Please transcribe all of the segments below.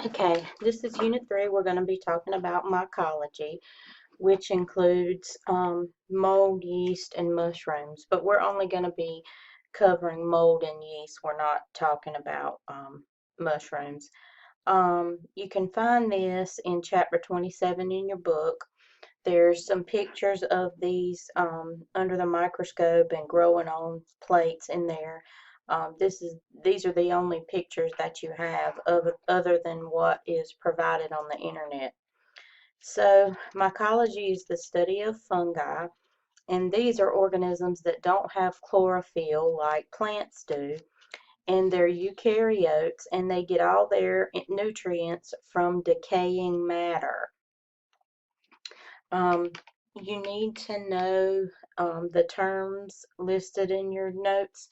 Okay, this is Unit 3. We're going to be talking about mycology, which includes mold, yeast, and mushrooms. But we're only going to be covering mold and yeast. We're not talking about mushrooms. You can find this in chapter 27 in your book. There's some pictures of these under the microscope and growing on plates in there. These are the only pictures that you have other than what is provided on the internet. So mycology is the study of fungi, and these are organisms that don't have chlorophyll like plants do, and they're eukaryotes, and they get all their nutrients from decaying matter. Um, you need to know the terms listed in your notes.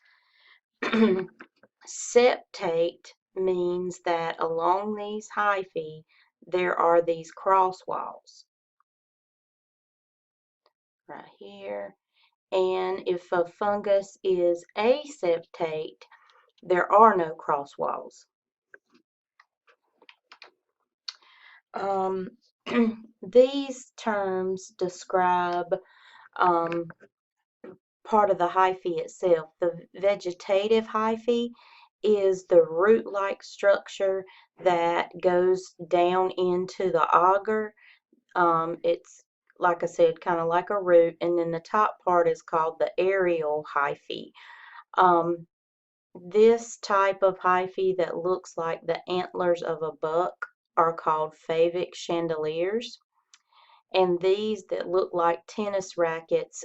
Septate means that along these hyphae there are these cross walls right here. And if a fungus is aseptate, there are no cross walls. These terms describe part of the hyphae itself. The vegetative hyphae is the root-like structure that goes down into the auger. It's, like I said, kind of like a root, and then the top part is called the aerial hyphae. This type of hyphae that looks like the antlers of a buck are called favic chandeliers, and these that look like tennis rackets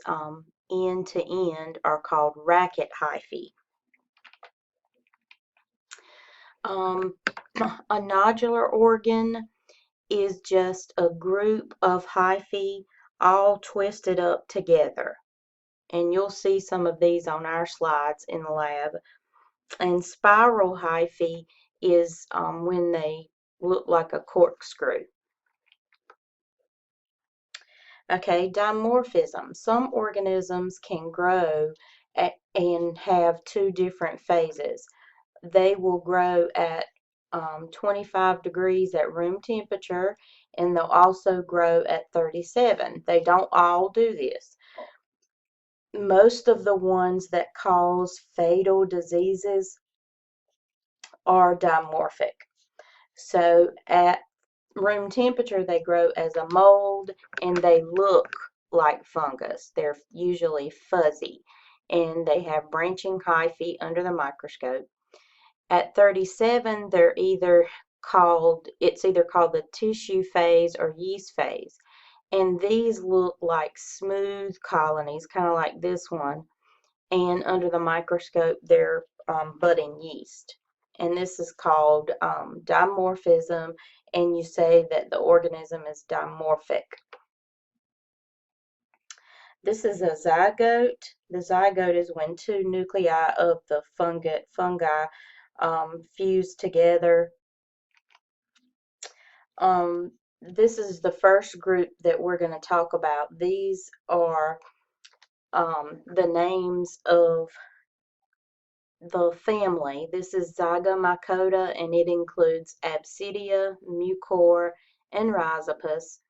end to end are called racket hyphae. A nodular organ is just a group of hyphae all twisted up together. And you'll see some of these on our slides in the lab. And spiral hyphae is when they look like a corkscrew. Okay, dimorphism. Some organisms can grow and have two different phases. They will grow at 25 degrees at room temperature, and they'll also grow at 37. They don't all do this. Most of the ones that cause fatal diseases are dimorphic. So at room temperature, they grow as a mold and they look like fungus. They're usually fuzzy and they have branching hyphae under the microscope. At 37, it's either called the tissue phase or yeast phase. And these look like smooth colonies, kind of like this one. And under the microscope, they're budding yeast. And this is called dimorphism, and you say that the organism is dimorphic. This is a zygote. The zygote is when two nuclei of the fungi fuse together. This is the first group that we're going to talk about. These are the names of the family. This is Zygomycota, and it includes Absidia, Mucor, and Rhizopus.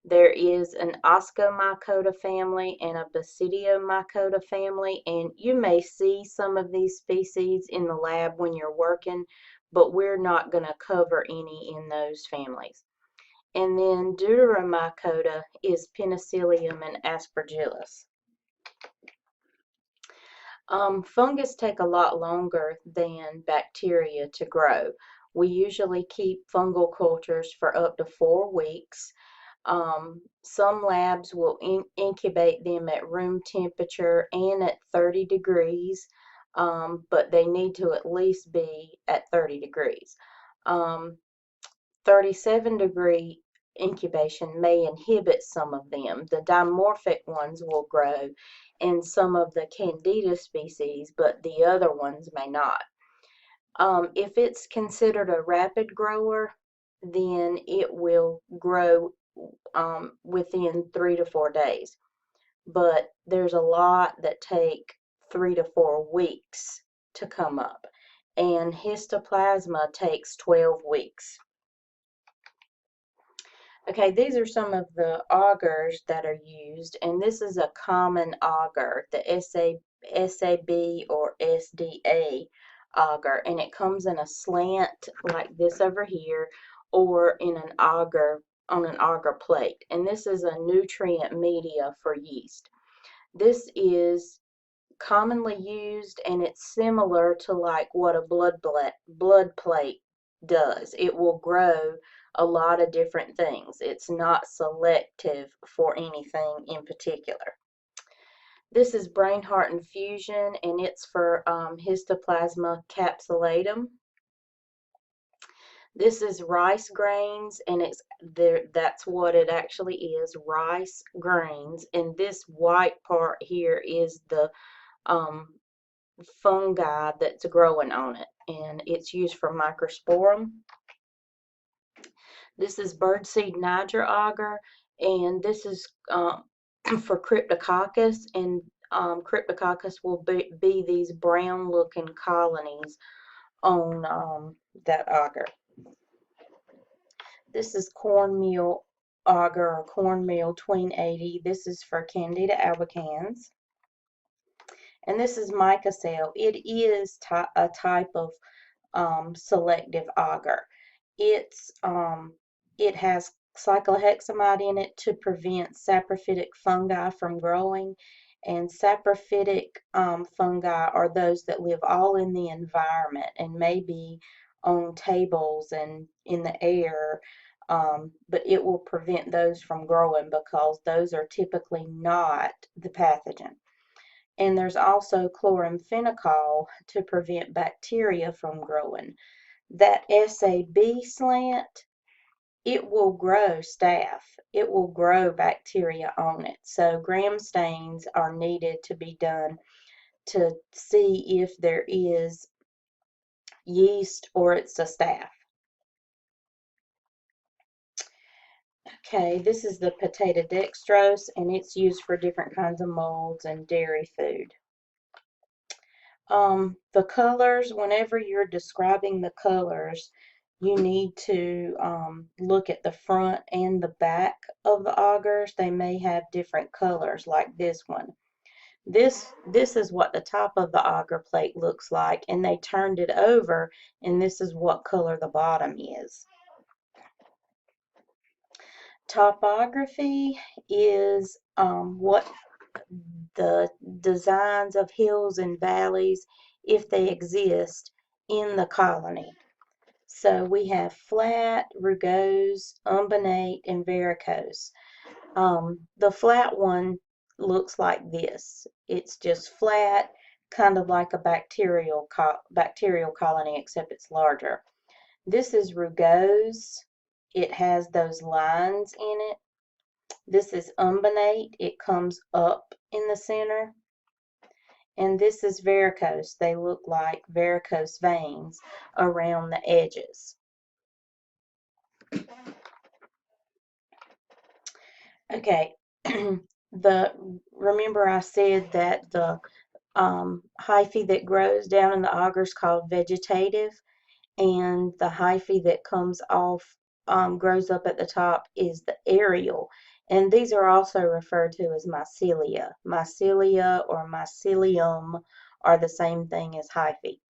There is an Oscomycota family and a Basidiomycota family, and you may see some of these species in the lab when you're working, but we're not going to cover any in those families. And then Deuteromycota is Penicillium and Aspergillus. Fungus take a lot longer than bacteria to grow. We usually keep fungal cultures for up to 4 weeks. Some labs will incubate them at room temperature and at 30 degrees, but they need to at least be at 30 degrees. 37-degree incubation may inhibit some of them. The dimorphic ones will grow in some of the Candida species, but the other ones may not. If it's considered a rapid grower, then it will grow within 3 to 4 days. But there's a lot that take 3 to 4 weeks to come up, and histoplasma takes 12 weeks. Okay, these are some of the augers that are used, and this is a common auger, the SAB or SDA auger, and it comes in a slant like this over here, or in an auger on an auger plate. And this is a nutrient media for yeast. This is commonly used, and it's similar to like what a blood plate does. It will grow a lot of different things. It's not selective for anything in particular. This is Brain Heart Infusion, and it's for Histoplasma capsulatum. This is rice grains, and it's there. That's what it actually is, rice grains. And this white part here is the um, fungi that's growing on it, and it's used for microsporum. This is birdseed Niger agar, and this is for Cryptococcus, and Cryptococcus will be these brown looking colonies on that agar. This is cornmeal agar or cornmeal tween 80. This is for Candida albicans. And this is Micocell. It is a type of selective agar. It has cyclohexamide in it to prevent saprophytic fungi from growing. And saprophytic fungi are those that live all in the environment and maybe on tables and in the air, but it will prevent those from growing because those are typically not the pathogen. And there's also chloramphenicol to prevent bacteria from growing. That SAB slant, it will grow staph. It will grow bacteria on it. So gram stains are needed to be done to see if there is yeast or it's a staph. Okay, this is the potato dextrose, and it's used for different kinds of molds and dairy food. The colors, whenever you're describing the colors, you need to look at the front and the back of the augers. They may have different colors, like this one. This is what the top of the auger plate looks like, and they turned it over, and this is what color the bottom is. Topography is what the designs of hills and valleys, if they exist, in the colony. So we have flat, rugose, umbonate, and varicose. The flat one looks like this. It's just flat, kind of like a bacterial colony, except it's larger. This is rugose. It has those lines in it. This is umbonate. It comes up in the center. And this is varicose. They look like varicose veins around the edges. Okay, remember I said that the hyphae that grows down in the auger is called vegetative, and the hyphae that comes off, grows up at the top, is the aerial. And these are also referred to as mycelia. Mycelia or mycelium are the same thing as hyphae.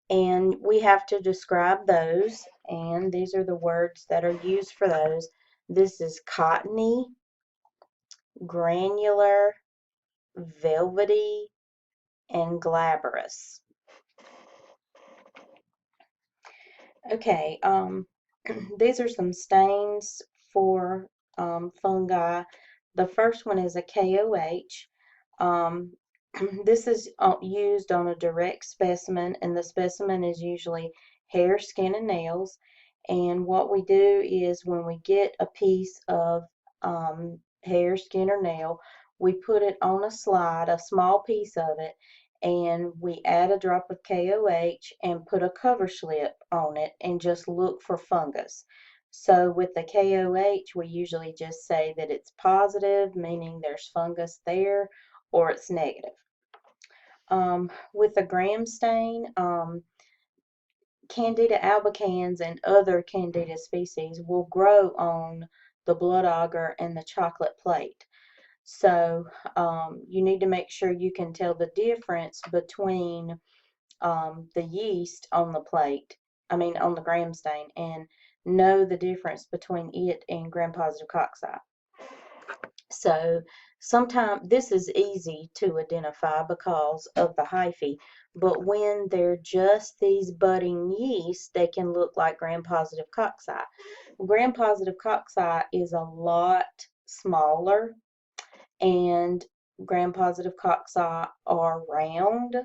And we have to describe those, and these are the words that are used for those. This is cottony, granular, velvety, and glabrous. Okay, these are some stains for fungi. The first one is a KOH. Um, this is used on a direct specimen, and the specimen is usually hair, skin, and nails. And what we do is when we get a piece of hair, skin, or nail, we put it on a slide, a small piece of it, and we add a drop of KOH and put a cover slip on it and just look for fungus. So with the KOH, we usually just say that it's positive, meaning there's fungus there, or it's negative. With a gram stain, Candida albicans and other Candida species will grow on the blood agar, and the chocolate plate. So you need to make sure you can tell the difference between the yeast on the plate, on the gram stain, and know the difference between it and gram-positive cocci. So sometimes this is easy to identify because of the hyphae, but when they're just these budding yeast, they can look like gram-positive cocci. Gram-positive cocci is a lot smaller, and gram-positive cocci are round,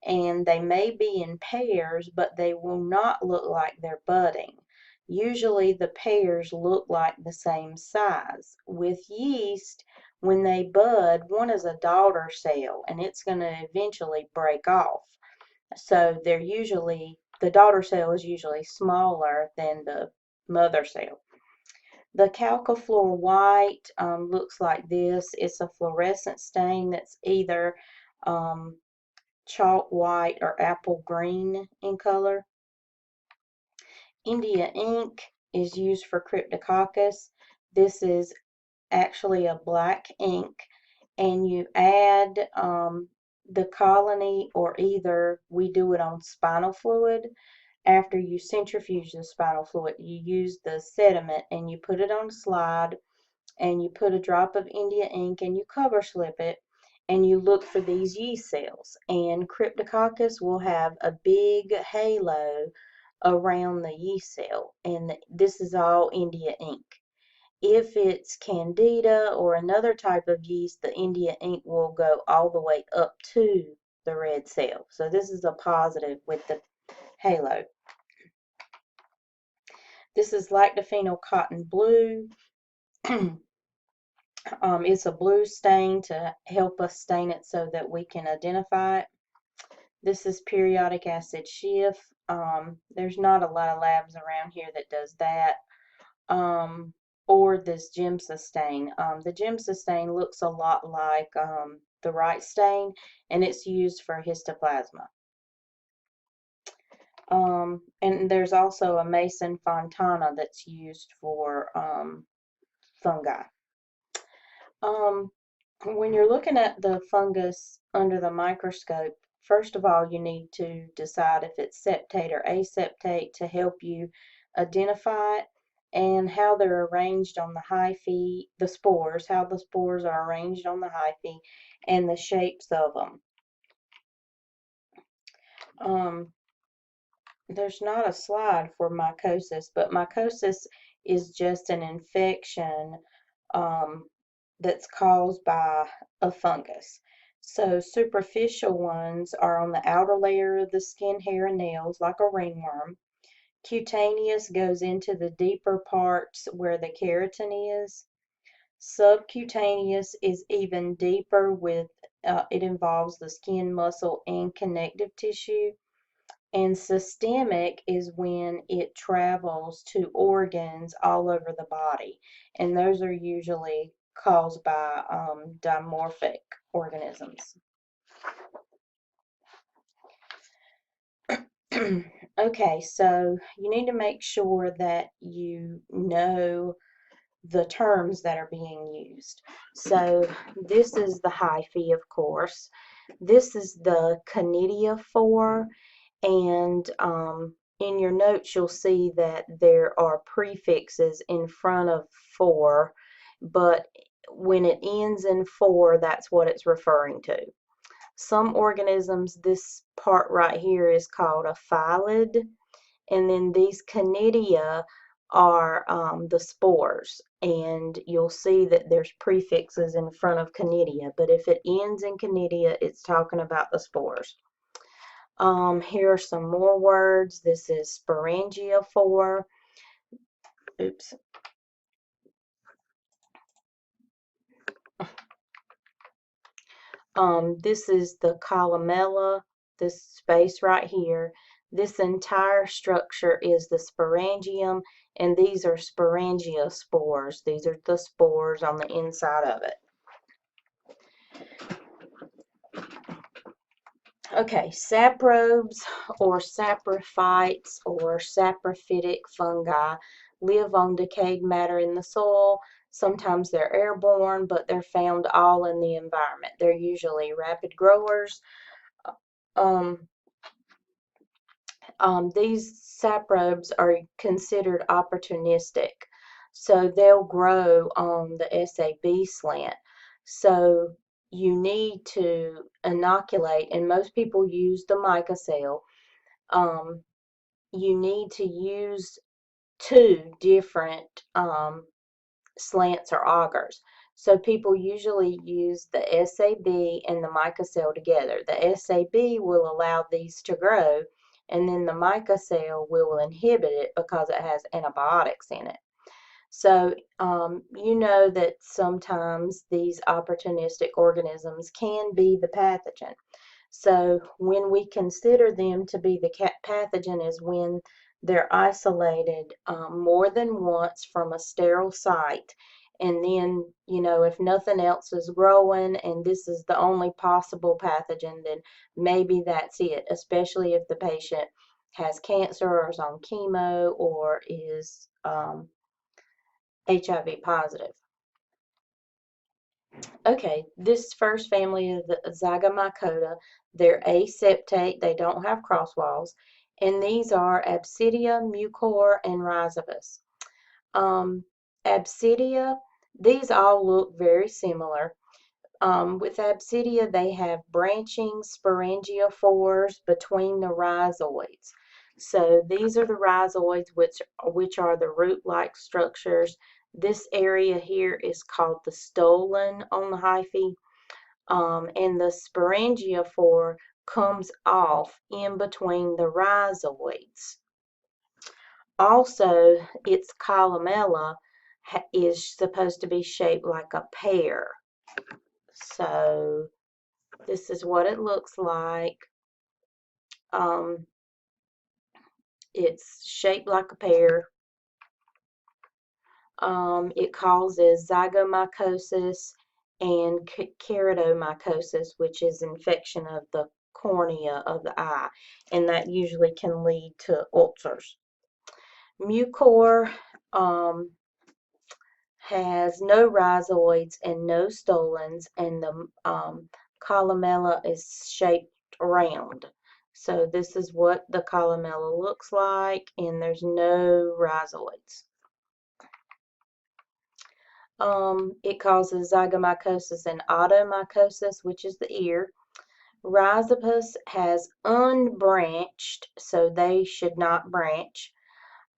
and they may be in pairs, but they will not look like they're budding. Usually the pairs look like the same size. With yeast, when they bud, one is a daughter cell, and it's going to eventually break off. So the daughter cell is usually smaller than the mother cell. The calcifluor white looks like this. It's a fluorescent stain that's either chalk white or apple green in color. India ink is used for Cryptococcus. This is actually a black ink, and you add the colony, or either we do it on spinal fluid. After you centrifuge the spinal fluid, you use the sediment and you put it on a slide, and you put a drop of India ink and you cover slip it, and you look for these yeast cells. And Cryptococcus will have a big halo around the yeast cell, and this is all India ink. If it's Candida or another type of yeast, the India ink will go all the way up to the red cell. So this is a positive with the halo. This is lactophenol cotton blue. It's a blue stain to help us stain it so that we can identify it. This is periodic acid Schiff. There's not a lot of labs around here that does that. Or this Giemsa stain. The Giemsa stain looks a lot like the Wright stain, and it's used for histoplasma. And there's also a Mason Fontana that's used for fungi. When you're looking at the fungus under the microscope, first of all, you need to decide if it's septate or aseptate to help you identify it, and how they're arranged on the hyphae, the spores, how the spores are arranged on the hyphae, and the shapes of them. There's not a slide for mycosis, but mycosis is just an infection that's caused by a fungus. So superficial ones are on the outer layer of the skin, hair, and nails, like a ringworm. Cutaneous goes into the deeper parts where the keratin is. Subcutaneous is even deeper with it involves the skin, muscle, and connective tissue. And systemic is when it travels to organs all over the body, and those are usually caused by dimorphic organisms. Okay, so you need to make sure that you know the terms that are being used. So this is the hyphae, of course. This is the conidiophore, and in your notes you'll see that there are prefixes in front of "for," but when it ends in "for," that's what it's referring to. Some organisms, this part right here is called a phyllid, and then these conidia are the spores, and you'll see that there's prefixes in front of conidia, but if it ends in conidia, it's talking about the spores. Here are some more words. This is sporangiophore. Oops. This is the columella, this space right here. This entire structure is the sporangium, and these are sporangiospores. These are the spores on the inside of it. Okay, saprobes or saprophytes or saprophytic fungi live on decayed matter in the soil. Sometimes they're airborne, but they're found all in the environment. They're usually rapid growers. Um, these saprobes are considered opportunistic, so they'll grow on the SAB slant. So you need to inoculate, and most people use the mica cell. Um, you need to use two different slants or augers. So people usually use the SAB and the mica cell together. The SAB will allow these to grow, and then the mica cell will inhibit it because it has antibiotics in it. So you know that sometimes these opportunistic organisms can be the pathogen. So when we consider them to be the pathogen is when they're isolated more than once from a sterile site. And then, you know, if nothing else is growing and this is the only possible pathogen, then maybe that's it, especially if the patient has cancer or is on chemo or is HIV positive. Okay, this first family is the Zygomycota. They're aseptate, they don't have crosswalls, and these are Absidia, Mucor, and Rhizopus. Um, Absidia, these all look very similar. With Absidia, they have branching sporangiophores between the rhizoids. So these are the rhizoids, which are the root-like structures. This area here is called the stolon on the hyphae, and the sporangiophore comes off in between the rhizoids. Also, its columella is supposed to be shaped like a pear. So this is what it looks like. Um, it's shaped like a pear. It causes zygomycosis and keratomycosis, which is infection of the cornea of the eye, and that usually can lead to ulcers. Mucor um, has no rhizoids and no stolons, and the columella is shaped round. So this is what the columella looks like, and there's no rhizoids. It causes zygomycosis and otomycosis, which is the ear. Rhizopus has unbranched, so they should not branch.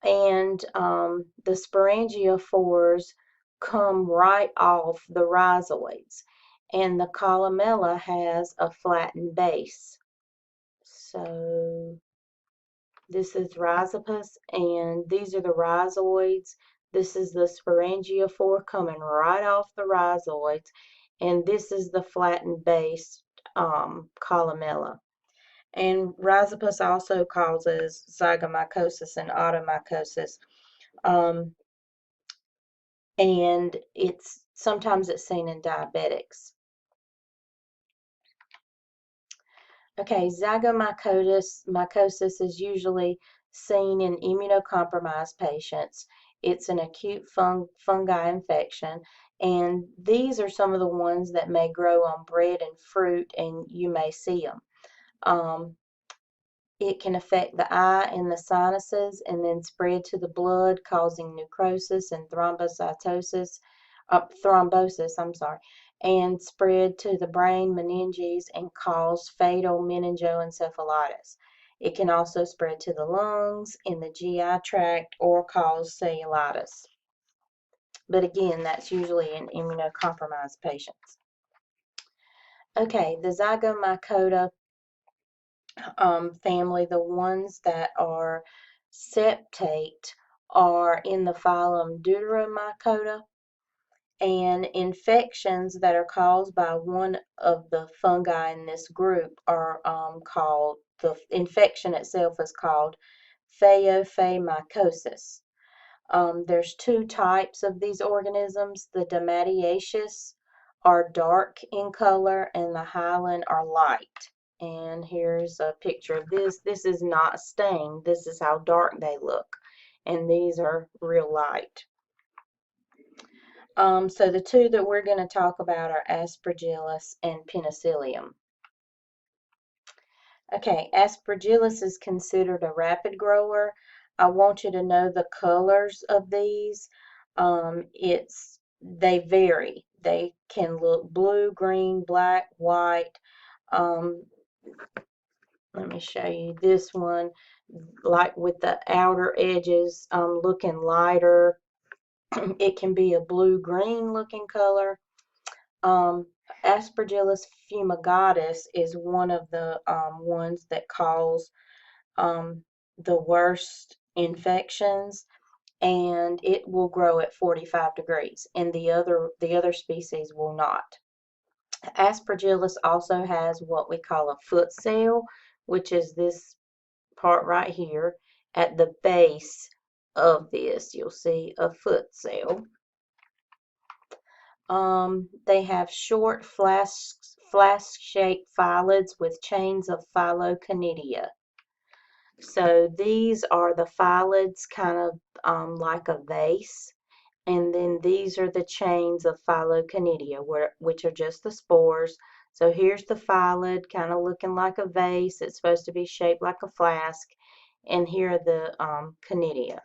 And the sporangiophores come right off the rhizoids. And the columella has a flattened base. So this is Rhizopus, and these are the rhizoids. This is the sporangiophore coming right off the rhizoids, and this is the flattened base columella. And Rhizopus also causes zygomycosis and otomycosis, and sometimes it's seen in diabetics. Okay, zygomycosis is usually seen in immunocompromised patients. It's an acute fungi infection, and these are some of the ones that may grow on bread and fruit, and you may see them. It can affect the eye and the sinuses and then spread to the blood, causing necrosis and thrombosis, and spread to the brain, meninges, and cause fatal meningoencephalitis. It can also spread to the lungs, in the GI tract, or cause cellulitis. But again, that's usually in immunocompromised patients. Okay, the Zygomycota family, the ones that are septate are in the phylum Deuteromycota, and infections that are caused by one of the fungi in this group are called, the infection itself is called phaeophaemycosis. There's two types of these organisms. The Domatiaceous are dark in color and the hyaline are light. And here's a picture of this. This is not stained. This is how dark they look. And these are real light. So the two that we're going to talk about are Aspergillus and Penicillium. Okay, Aspergillus is considered a rapid grower. I want you to know the colors of these. They vary. They can look blue, green, black, white. Um, Let me show you this one, like with the outer edges looking lighter. It can be a blue-green looking color. Aspergillus fumigatus is one of the ones that cause the worst infections, and it will grow at 45 degrees, and the other species will not. Aspergillus also has what we call a foot cell, which is this part right here. At the base of this, you'll see a foot cell. They have short flask-shaped phyllids with chains of phylloconidea. So these are the phyllids, kind of like a vase. And then these are the chains of phylloconidea, which are just the spores. So here's the phyllid, kind of looking like a vase. It's supposed to be shaped like a flask. And here are the conidia.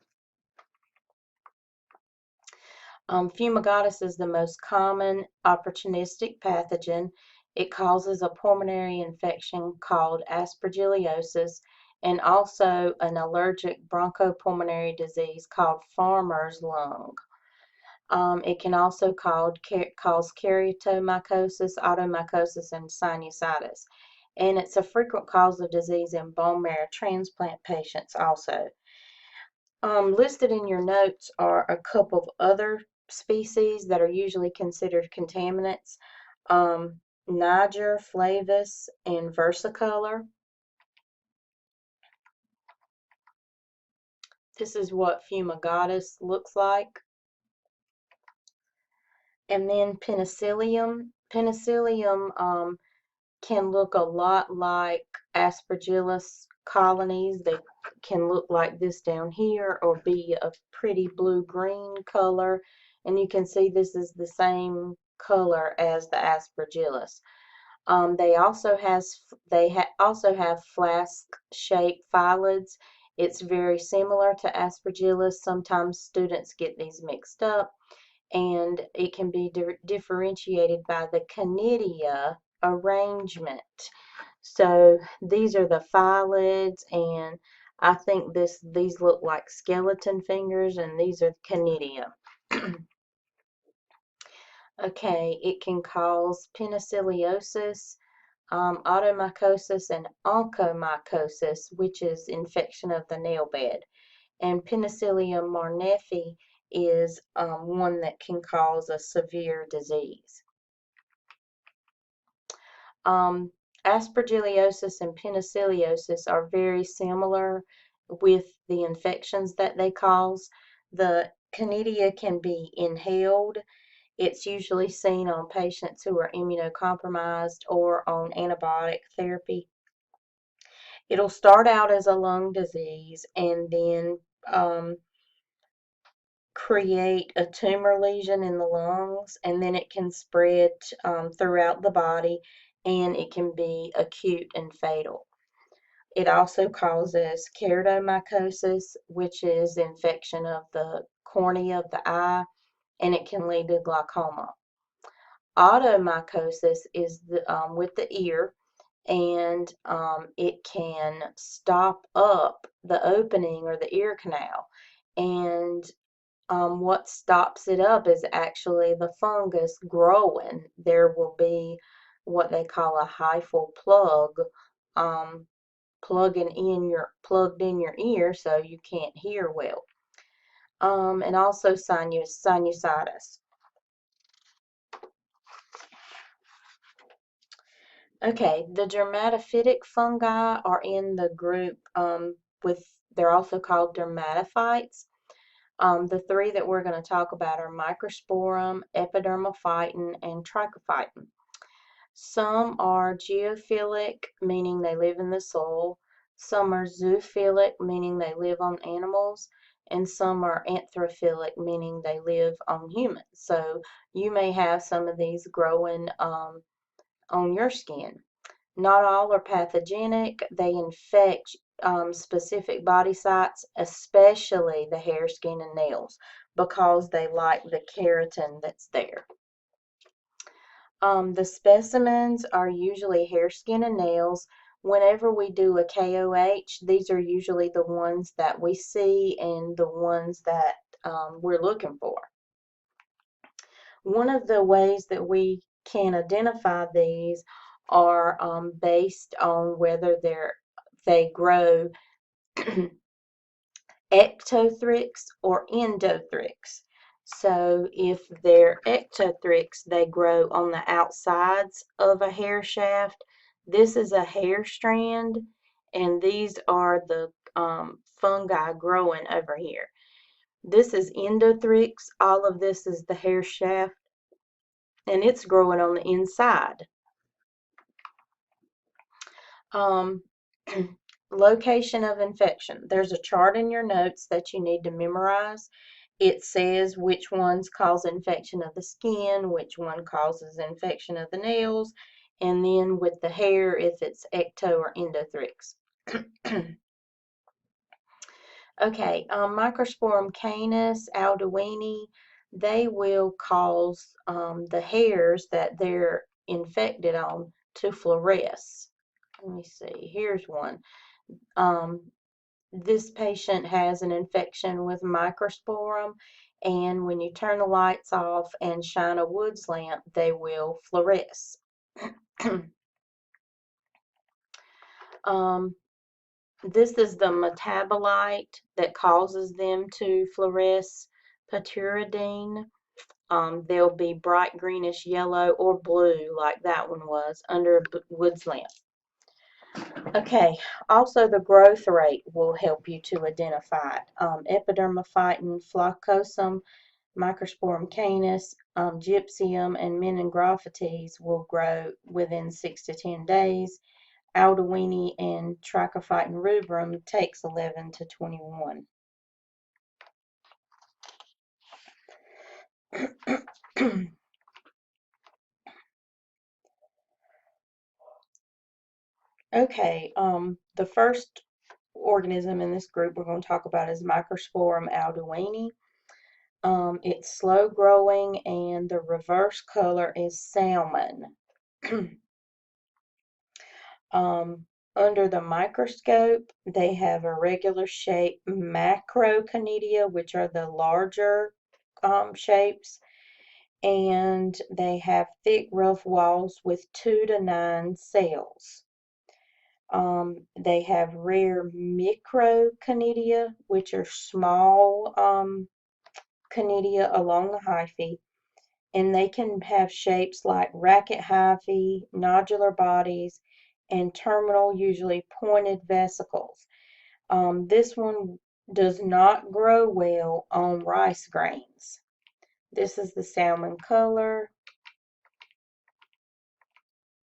Fumigatus is the most common opportunistic pathogen. It causes a pulmonary infection called aspergillosis and also an allergic bronchopulmonary disease called farmer's lung. It can also cause keratomycosis, automycosis, and sinusitis. And it's a frequent cause of disease in bone marrow transplant patients also. Listed in your notes are a couple of other species that are usually considered contaminants. Niger flavus and versicolor. This is what fumigatus looks like. And then Penicillium. Penicillium can look a lot like Aspergillus colonies. They can look like this down here or be a pretty blue-green color. And you can see this is the same color as the Aspergillus. They also have flask-shaped phyllids. It's very similar to Aspergillus. Sometimes students get these mixed up, and it can be differentiated by the conidia arrangement. So these are the phyllids, and I think these look like skeleton fingers, and these are conidia. Okay, it can cause penicilliosis, automycosis, and onychomycosis, which is infection of the nail bed. And Penicillium marnefi is one that can cause a severe disease. Aspergillosis and penicilliosis are very similar with the infections that they cause. The conidia can be inhaled. It's usually seen on patients who are immunocompromised or on antibiotic therapy. It'll start out as a lung disease and then create a tumor lesion in the lungs, and then it can spread throughout the body, and it can be acute and fatal. It also causes keratomycosis, which is infection of the cornea of the eye, and it can lead to glaucoma. Automycosis is with the ear, and it can stop up the opening or the ear canal. And what stops it up is actually the fungus growing. There will be what they call a hyphal plug plugged in your ear, so you can't hear well. And also sinusitis. Okay, the dermatophytic fungi are in the group they're also called dermatophytes. The three that we're going to talk about are Microsporum, Epidermophyton, and Trichophyton. Some are geophilic, meaning they live in the soil. Some are zoophilic, meaning they live on animals. And some are anthrophilic, meaning they live on humans. So you may have some of these growing on your skin. Not all are pathogenic. They infect specific body sites, especially the hair, skin, and nails, because they like the keratin that's there. The specimens are usually hair, skin, and nails. Whenever we do a KOH, these are usually the ones that we see and the ones that we're looking for. One of the ways that we can identify these are based on whether they grow ectothrix or endothrix. So if they're ectothrix, they grow on the outsides of a hair shaft. This is a hair strand, and these are the fungi growing over here. This is endothrix. All of this is the hair shaft, and it's growing on the inside. Um, location of infection. There's a chart in your notes that you need to memorize. It says which ones cause infection of the skin, which one causes infection of the nails, and then with the hair if it's ecto or endothrix. Okay, Microsporum canis, alduini, they will cause the hairs that they're infected on to fluoresce. Let me see, here's one. This patient has an infection with microsporum, and when you turn the lights off and shine a woods lamp, they will fluoresce. This is the metabolite that causes them to fluoresce, pituridine. They'll be bright greenish yellow or blue like that one was under a woods lamp. Okay, also the growth rate will help you to identify it. Epidermophyton, Flocosum, Microsporum canis, Gypsium, and Meningrophytes will grow within 6 to 10 days. Alduini and Trichophyton rubrum takes 11 to 21. Okay, the first organism in this group we're going to talk about is Microsporum alduini. It's slow growing and the reverse color is salmon. Under the microscope, they have irregular shape macroconidia, which are the larger shapes, and they have thick, rough walls with 2 to 9 cells. They have rare microconidia, which are small conidia along the hyphae, and they can have shapes like racket hyphae, nodular bodies, and terminal, usually pointed vesicles. This one does not grow well on rice grains. This is the salmon color,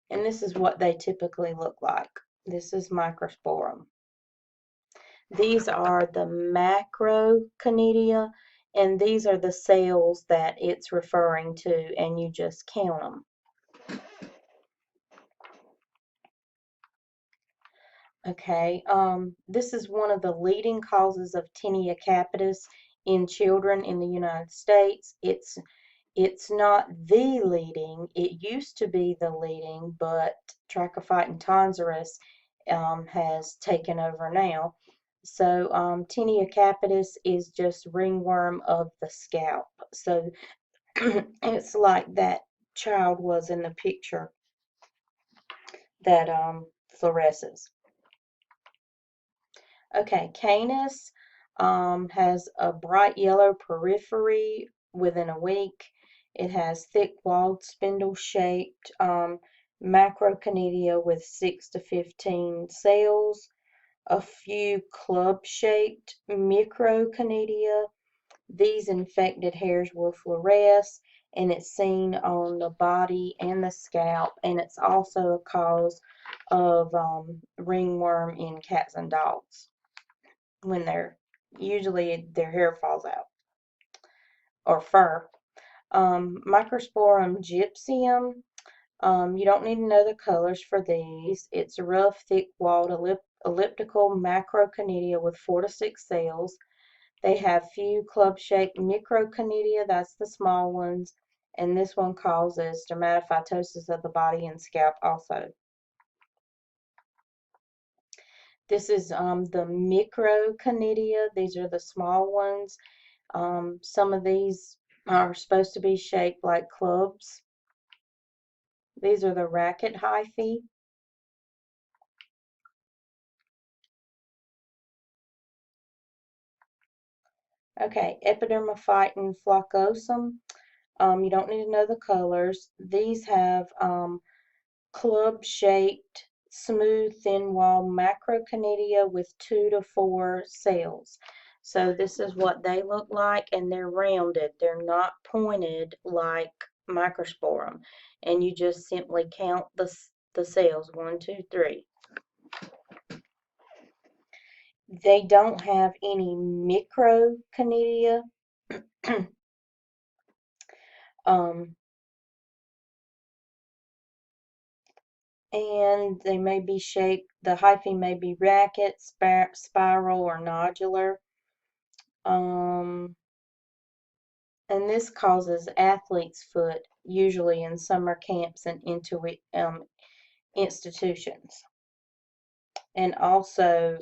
and this is what they typically look like. This is Microsporum. These are the macroconidia, and these are the cells that it's referring to, and you just count them. Okay, this is one of the leading causes of tinea capitis in children in the United States. It's not the leading. It used to be the leading, but Trichophyton tonsurus has taken over now. So tinea capitis is just ringworm of the scalp. So it's like that child was in the picture that fluoresces. Okay, canis has a bright yellow periphery within a week. It has thick walled spindle-shaped macroconidia with 6 to 15 cells, a few club-shaped microconidia. These infected hairs will fluoresce, and it's seen on the body and the scalp, and it's also a cause of ringworm in cats and dogs when usually their hair falls out, or fur. Microsporum gypsum. You don't need to know the colors for these. It's a rough, thick-walled elliptical macroconidia with 4 to 6 cells. They have few club-shaped microconidia, that's the small ones, and this one causes dermatophytosis of the body and scalp also. This is the microconidia. These are the small ones. Some of these are supposed to be shaped like clubs. These are the racket hyphae. Okay, Epidermophyton flocosum. You don't need to know the colors. These have club-shaped, smooth, thin-walled macroconidia with 2 to 4 cells. So this is what they look like, and they're rounded. They're not pointed like microsporum. And you just simply count the cells, 1, 2, 3. They don't have any microconidia. And they may be shaped, the hyphae may be racket, spiral, or nodular. And this causes athlete's foot, usually in summer camps and institutions. And also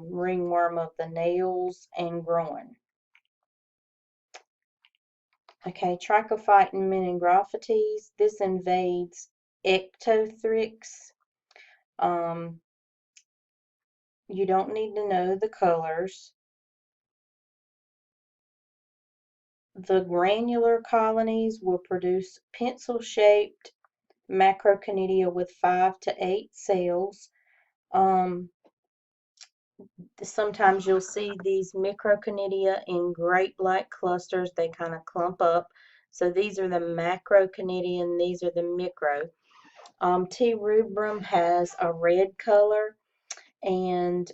ringworm of the nails and groin. Okay, Trichophyton meningrophytes. This invades Ectothrix. You don't need to know the colors. The granular colonies will produce pencil-shaped macroconidia with 5 to 8 cells. Sometimes you'll see these microconidia in grape-like clusters. They kind of clump up. So these are the macroconidia and these are the micro. T. rubrum has a red color, and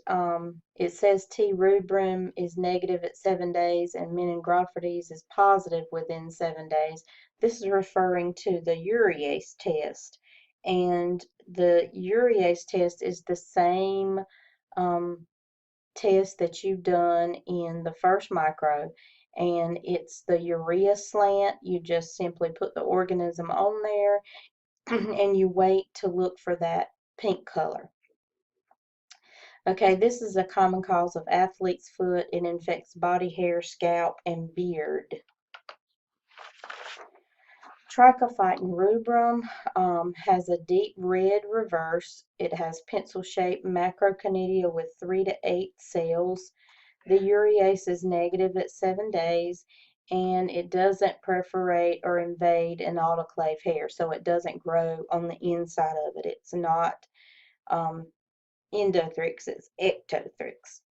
it says T. rubrum is negative at 7 days and meningrophytes is positive within 7 days. This is referring to the urease test, and the urease test is the same test that you've done in the first micro, and it's the urea slant. You just simply put the organism on there and you wait to look for that pink color. Okay, this is a common cause of athlete's foot. It infects body hair, scalp, and beard. Trichophyton rubrum has a deep red reverse. It has pencil-shaped macroconidia with 3 to 8 cells. The urease is negative at 7 days, and it doesn't perforate or invade an autoclave hair, so it doesn't grow on the inside of it. It's not endothrix, it's ectothrix.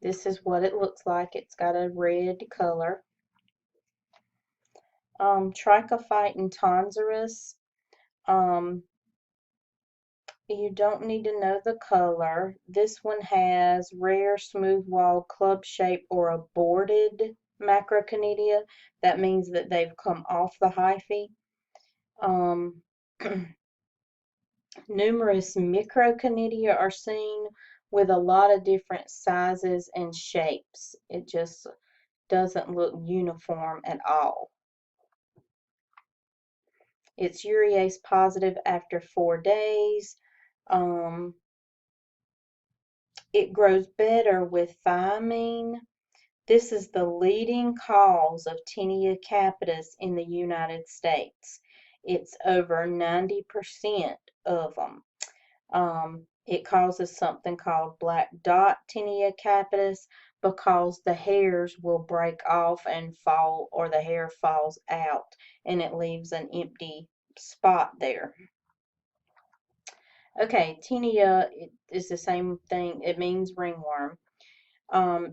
This is what it looks like. It's got a red color. Trichophyton tonsurus. You don't need to know the color. This one has rare smooth-walled club-shaped or aborted macroconidia. That means that they've come off the hyphae. Numerous microconidia are seen with a lot of different sizes and shapes. It just doesn't look uniform at all. It's urease positive after 4 days. It grows better with thiamine. This is the leading cause of tinea capitis in the United States. It's over 90% of them. It causes something called black dot tinea capitis because the hairs will break off and fall, or the hair falls out and it leaves an empty spot there. Okay, tinea is the same thing. It means ringworm.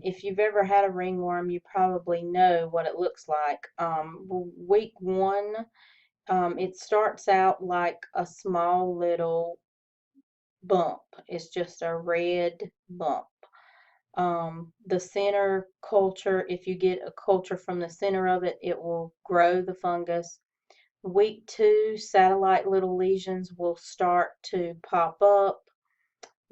If you've ever had a ringworm, you probably know what it looks like. Week 1, it starts out like a small little bump. It's just a red bump. The center culture, if you get a culture from the center of it, it will grow the fungus. Week 2, satellite little lesions will start to pop up.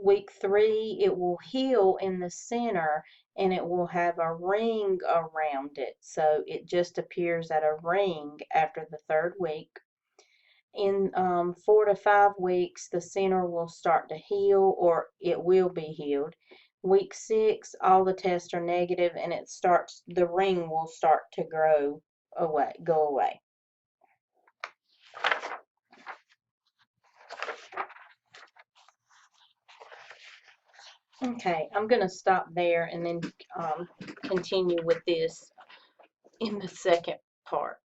Week 3, it will heal in the center and it will have a ring around it. So it just appears at a ring after the 3rd week. In 4 to 5 weeks, the center will start to heal, or it will be healed. Week 6, all the tests are negative and the ring will start to go away. Okay, I'm going to stop there and then continue with this in the second part.